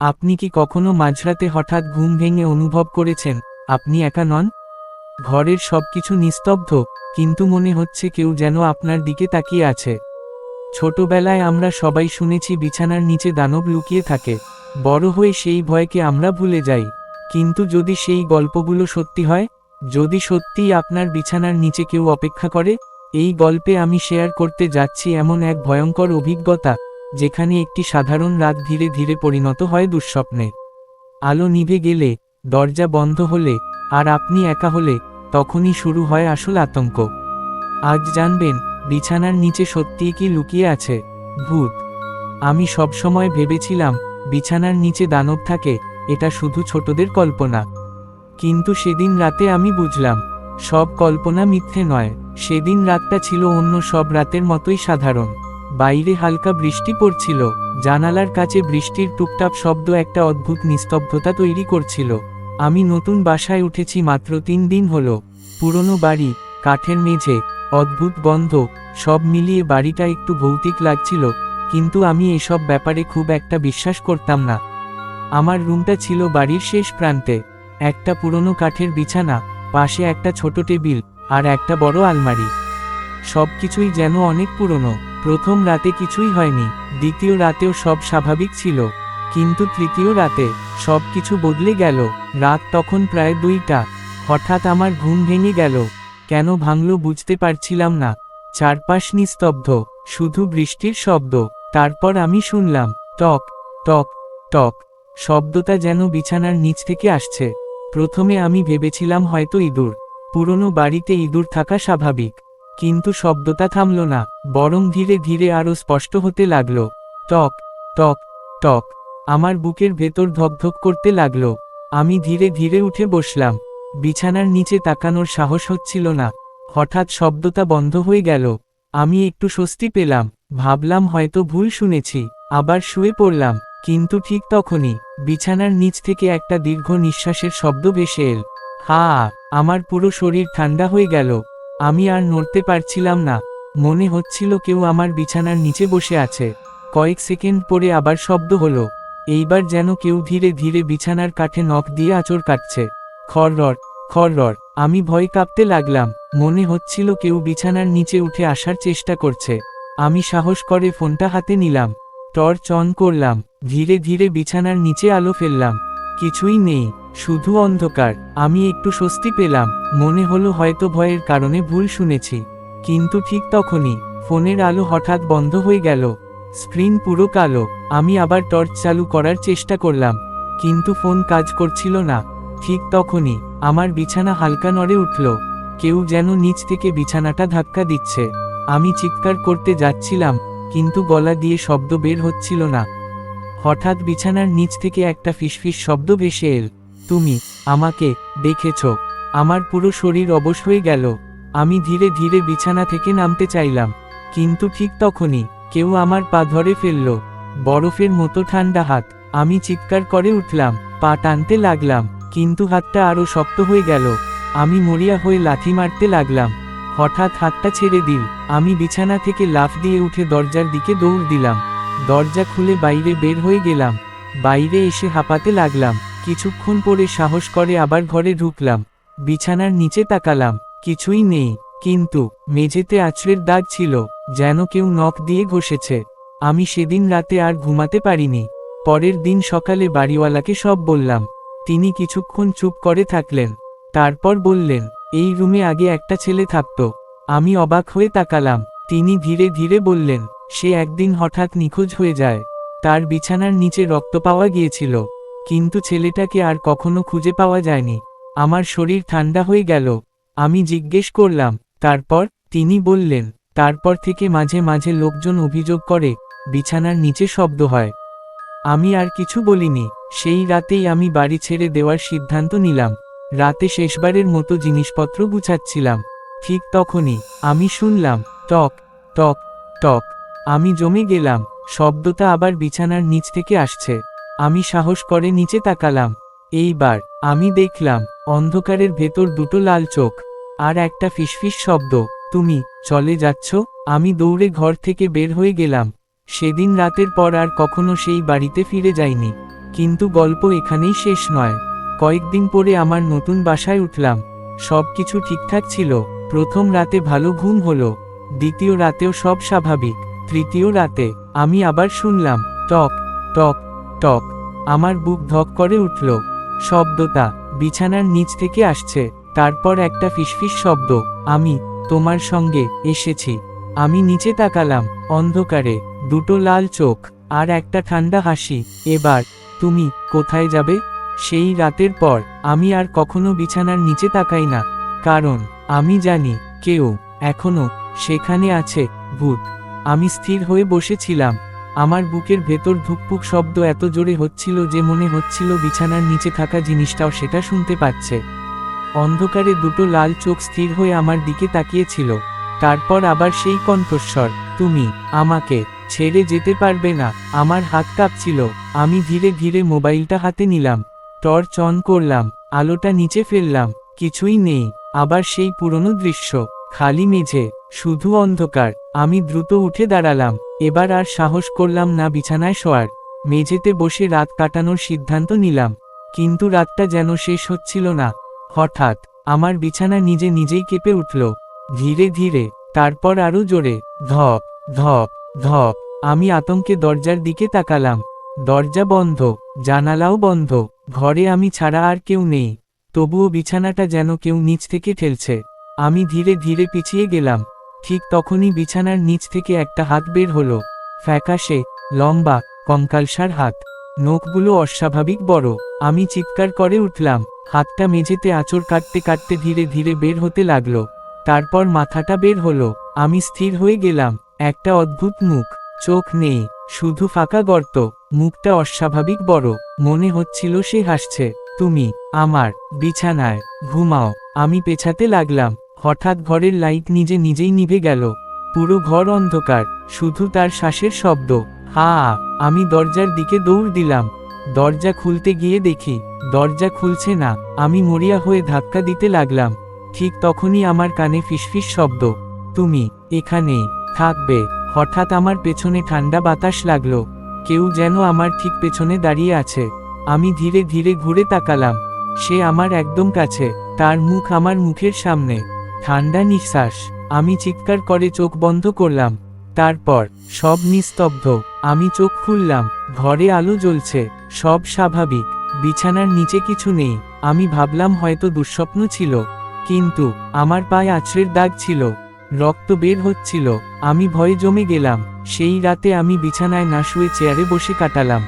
আপনি কি কখনো মাঝরাতে হঠাৎ ঘুম ভেঙে অনুভব করেছেন আপনি একা নন? ঘরের সবকিছু নিস্তব্ধ, কিন্তু মনে হচ্ছে কেউ যেন আপনার দিকে তাকিয়ে আছে। ছোটবেলায় আমরা সবাই শুনেছি বিছানার নিচে দানব লুকিয়ে থাকে। বড় হয়ে সেই ভয়কে আমরা ভুলে যাই। কিন্তু যদি সেই গল্পগুলো সত্যি হয়, যদি সত্যিই আপনার বিছানার নিচে কেউ অপেক্ষা করে, এই গল্পে আমি শেয়ার করতে যাচ্ছি এমন এক ভয়ঙ্কর অভিজ্ঞতা, যেখানে একটি সাধারণ রাত ধীরে ধীরে পরিণত হয় দুঃস্বপ্নে। আলো নিভে গেলে, দরজা বন্ধ হলে, আর আপনি একা হলে, তখনই শুরু হয় আসল আতঙ্ক। আজ জানবেন, বিছানার নিচে সত্যিই কি লুকিয়ে আছে ভূত। আমি সবসময় ভেবেছিলাম বিছানার নিচে দানব থাকে, এটা শুধু ছোটদের কল্পনা। কিন্তু সেদিন রাতে আমি বুঝলাম, সব কল্পনা মিথ্যে নয়। সেদিন রাতটা ছিল অন্য সব রাতের মতোই সাধারণ। বাইরে হালকা বৃষ্টি পড়ছিল, জানালার কাছে বৃষ্টির টুপটাপ শব্দ একটা অদ্ভুত নিস্তব্ধতা তৈরি করছিল। আমি নতুন বাসায় উঠেছি মাত্র 3 দিন হলো। পুরনো বাড়ি, কাঠের মেঝে, অদ্ভুত গন্ধ, সব মিলিয়ে বাড়িটা একটু ভৌতিক লাগছিল, কিন্তু আমি এসব ব্যাপারে খুব একটা বিশ্বাস করতাম না। আমার রুমটা ছিল বাড়ির শেষ প্রান্তে। একটা পুরনো কাঠের বিছানা, পাশে একটা ছোট টেবিল, আর একটা বড় আলমারি। সবকিছুই যেন অনেক পুরনো। প্রথম রাতে কিছুই হয়নি, দ্বিতীয় রাতেও সব স্বাভাবিক ছিল। কিন্তু তৃতীয় রাতে সবকিছু বদলে গেল। রাত তখন প্রায় 2টা। হঠাৎ আমার ঘুম ভেঙে গেল। কেন ভাঙল বুঝতে পারছিলাম না। চারপাশ নিস্তব্ধ, শুধু বৃষ্টির শব্দ। তারপর আমি শুনলাম টক টক টক। শব্দটা যেন বিছানার নিচ থেকে আসছে। প্রথমে আমি ভেবেছিলাম হয়তো ইঁদুর। পুরনো বাড়িতে ইঁদুর থাকা স্বাভাবিক। কিন্তু শব্দটা থামল না, বরং ধীরে ধীরে আরও স্পষ্ট হতে লাগল। টক টক টক। আমার বুকের ভেতর ধকধক করতে লাগল। আমি ধীরে ধীরে উঠে বসলাম। বিছানার নিচে তাকানোর সাহস হচ্ছিল না। হঠাৎ শব্দটা বন্ধ হয়ে গেল। আমি একটু স্বস্তি পেলাম, ভাবলাম হয়তো ভুল শুনেছি। আবার শুয়ে পড়লাম, কিন্তু ঠিক তখনই বিছানার নিচ থেকে একটা দীর্ঘ নিঃশ্বাসের শব্দ ভেসে এল। হা! আমার পুরো শরীর ঠান্ডা হয়ে গেল। আমি আর নড়তে পারছিলাম না। মনে হচ্ছিল কেউ আমার বিছানার নিচে বসে আছে। কয়েক সেকেন্ড পরে আবার শব্দ হলো। এইবার যেন কেউ ধীরে ধীরে বিছানার কাঠে নখ দিয়ে আঁচড় কাটছে। খররর খররর। আমি ভয় কাঁপতে লাগলাম। মনে হচ্ছিল কেউ বিছানার নিচে উঠে আসার চেষ্টা করছে। আমি সাহস করে ফোনটা হাতে নিলাম। টর্চ অন করলাম। ধীরে ধীরে বিছানার নিচে আলো ফেললাম। কিছুই নেই, শুধু অন্ধকার। আমি একটু স্বস্তি পেলাম, মনে হলো হয়তো ভয়ের কারণে ভুল শুনেছি। কিন্তু ঠিক তখনই ফোনের আলো হঠাৎ বন্ধ হয়ে গেল। স্ক্রিন পুরো কালো। আমি আবার টর্চ চালু করার চেষ্টা করলাম, কিন্তু ফোন কাজ করছিল না। ঠিক তখনই আমার বিছানা হালকা নড়ে উঠল। কেউ যেন নিচ থেকে বিছানাটা ধাক্কা দিচ্ছে। আমি চিৎকার করতে যাচ্ছিলাম, কিন্তু গলা দিয়ে শব্দ বের হচ্ছিল না। হঠাৎ বিছানার নিচ থেকে একটা ফিসফিস শব্দ ভেসে এল। তুমি আমাকে দেখেছ? আমার পুরো শরীর অবশ হয়ে গেল। আমি ধীরে ধীরে বিছানা থেকে নামতে চাইলাম, কিন্তু ঠিক তখনই কেউ আমার পা ধরে ফেলল। বরফের মতো ঠান্ডা হাত। আমি চিৎকার করে উঠলাম, পা টানতে লাগলাম, কিন্তু হাতটা আরও শক্ত হয়ে গেল। আমি মরিয়া হয়ে লাথি মারতে লাগলাম। হঠাৎ হাতটা ছেড়ে দিল। আমি বিছানা থেকে লাফ দিয়ে উঠে দরজার দিকে দৌড় দিলাম। দরজা খুলে বাইরে বের হয়ে গেলাম। বাইরে এসে হাঁপাতে লাগলাম। কিছুক্ষণ পরে সাহস করে আবার ঘরে ঢুকলাম। বিছানার নিচে তাকালাম, কিছুই নেই। কিন্তু মেঝেতে আঁচড়ের দাগ ছিল, যেন কেউ নখ দিয়ে ঘষেছে। আমি সেদিন রাতে আর ঘুমাতে পারিনি। পরের দিন সকালে বাড়িওয়ালাকে সব বললাম। তিনি কিছুক্ষণ চুপ করে থাকলেন। তারপর বললেন, এই রুমে আগে একটা ছেলে থাকতো। আমি অবাক হয়ে তাকালাম। তিনি ধীরে ধীরে বললেন, সে একদিন হঠাৎ নিখোঁজ হয়ে যায়। তার বিছানার নিচে রক্ত পাওয়া গিয়েছিল, কিন্তু ছেলেটাকে আর কখনো খুঁজে পাওয়া যায়নি। আমার শরীর ঠান্ডা হয়ে গেল। আমি জিজ্ঞেস করলাম, তারপর? তিনি বললেন, তারপর থেকে মাঝে মাঝে লোকজন অভিযোগ করে বিছানার নিচে শব্দ হয়। আমি আর কিছু বলিনি। সেই রাতেই আমি বাড়ি ছেড়ে দেওয়ার সিদ্ধান্ত নিলাম। রাতে শেষবারের মতো জিনিসপত্র গুছাচ্ছিলাম। ঠিক তখনই আমি শুনলাম টক টক টক। আমি জমে গেলাম। শব্দটা আবার বিছানার নিচ থেকে আসছে। আমি সাহস করে নিচে তাকালাম। এইবার আমি দেখলাম অন্ধকারের ভেতর দুটো লাল চোখ, আর একটা ফিসফিস শব্দ, তুমি চলে যাচ্ছ? আমি দৌড়ে ঘর থেকে বের হয়ে গেলাম। সেদিন রাতের পর আর কখনো সেই বাড়িতে ফিরে যাইনি। কিন্তু গল্প এখানেই শেষ নয়। কয়েকদিন পরে আমার নতুন বাসায় উঠলাম। সব কিছু ঠিকঠাক ছিল। প্রথম রাতে ভালো ঘুম হলো, দ্বিতীয় রাতেও সব স্বাভাবিক। তৃতীয় রাতে আমি আবার শুনলাম টক টক টক। আমার বুক ধক করে উঠল। শব্দটা বিছানার নিচ থেকে আসছে। তারপর একটা ফিসফিস শব্দ, আমি তোমার সঙ্গে এসেছি। আমি নিচে তাকালাম, অন্ধকারে দুটো লাল চোখ আর একটা ঠান্ডা হাসি। এবার তুমি কোথায় যাবে? সেই রাতের পর আমি আর কখনো বিছানার নিচে তাকাই না, কারণ আমি জানি কেউ এখনো সেখানে আছে। ভূত। আমি স্থির হয়ে বসেছিলাম। আমার বুকের ভেতর ধুকপুক শব্দ এত জোরে হচ্ছিল যে মনে হচ্ছিল বিছানার নিচে থাকা জিনিসটাও সেটা শুনতে পাচ্ছে। অন্ধকারে দুটো লাল চোখ স্থির হয়ে আমার দিকে তাকিয়েছিল। তারপর আবার সেই কণ্ঠস্বর, তুমি আমাকে ছেড়ে যেতে পারবে না। আমার হাত কাঁপছিল। আমি ধীরে ধীরে মোবাইলটা হাতে নিলাম, টর্চ অন করলাম, আলোটা নিচে ফেললাম। কিছুই নেই। আবার সেই পুরনো দৃশ্য, খালি মেঝে, শুধু অন্ধকার। আমি দ্রুত উঠে দাঁড়ালাম। এবার আর সাহস করলাম না বিছানায় শোয়ার। মেঝেতে বসে রাত কাটানোর সিদ্ধান্ত নিলাম। কিন্তু রাতটা যেন শেষ হচ্ছিল না। হঠাৎ আমার বিছানা নিজে নিজেই কেঁপে উঠল, ধীরে ধীরে, তারপর আরো জোরে, ধপ ধপ ধপ। আমি আতঙ্কে দরজার দিকে তাকালাম। দরজা বন্ধ, জানালাও বন্ধ। ঘরে আমি ছাড়া আর কেউ নেই। তবুও বিছানাটা যেন কেউ নিচ থেকে ঠেলছে। আমি ধীরে ধীরে পিছিয়ে গেলাম। ঠিক তখনই বিছানার নিচ থেকে একটা হাত বের হলো। ফ্যাকাশে, লম্বা, কঙ্কালসার হাত। নখগুলো অস্বাভাবিক বড়। আমি চিৎকার করে উঠলাম। হাতটা মেঝেতে আঁচড় কাটতে কাটতে ধীরে ধীরে বের হতে লাগলো। তারপর মাথাটা বের হলো। আমি স্থির হয়ে গেলাম। একটা অদ্ভুত মুখ, চোখ নেই, শুধু ফাঁকা গর্ত। মুখটা অস্বাভাবিক বড়। মনে হচ্ছিল সে হাসছে। তুমি আমার বিছানায় ঘুমাও। আমি পেছাতে লাগলাম। হঠাৎ ঘরের লাইট নিজে নিজেই নিভে গেল। পুরো ঘর অন্ধকার, শুধু তার শ্বাসের শব্দ। আমি দরজার দিকে দৌড় দিলাম। দরজা খুলতে গিয়ে দেখি দরজা খুলছে না। আমি মরিয়া হয়ে ধাক্কা দিতে লাগলাম। ঠিক তখনই আমার কানে ফিসফিস শব্দ, তুমি এখানেই থাকবে। হঠাৎ আমার পেছনে ঠান্ডা বাতাস লাগলো। কেউ যেন আমার ঠিক পেছনে দাঁড়িয়ে আছে। আমি ধীরে ধীরে ঘুরে তাকালাম। সে আমার একদম কাছে, তার মুখ আমার মুখের সামনে। ঠান্ডা নিঃশ্বাস। আমি চিৎকার করে চোখ বন্ধ করলাম। তারপর সব নিস্তব্ধ। আমি চোখ খুললাম। ঘরে আলো জ্বলছে, সব স্বাভাবিক। বিছানার নিচে কিছু নেই। আমি ভাবলাম হয়তো দুঃস্বপ্ন ছিল, কিন্তু আমার পায়ে আছড়ের দাগ ছিল, রক্ত বের হচ্ছিল। আমি ভয়ে জমে গেলাম। সেই রাতে আমি বিছানায় না শুয়ে চেয়ারে বসে কাটালাম।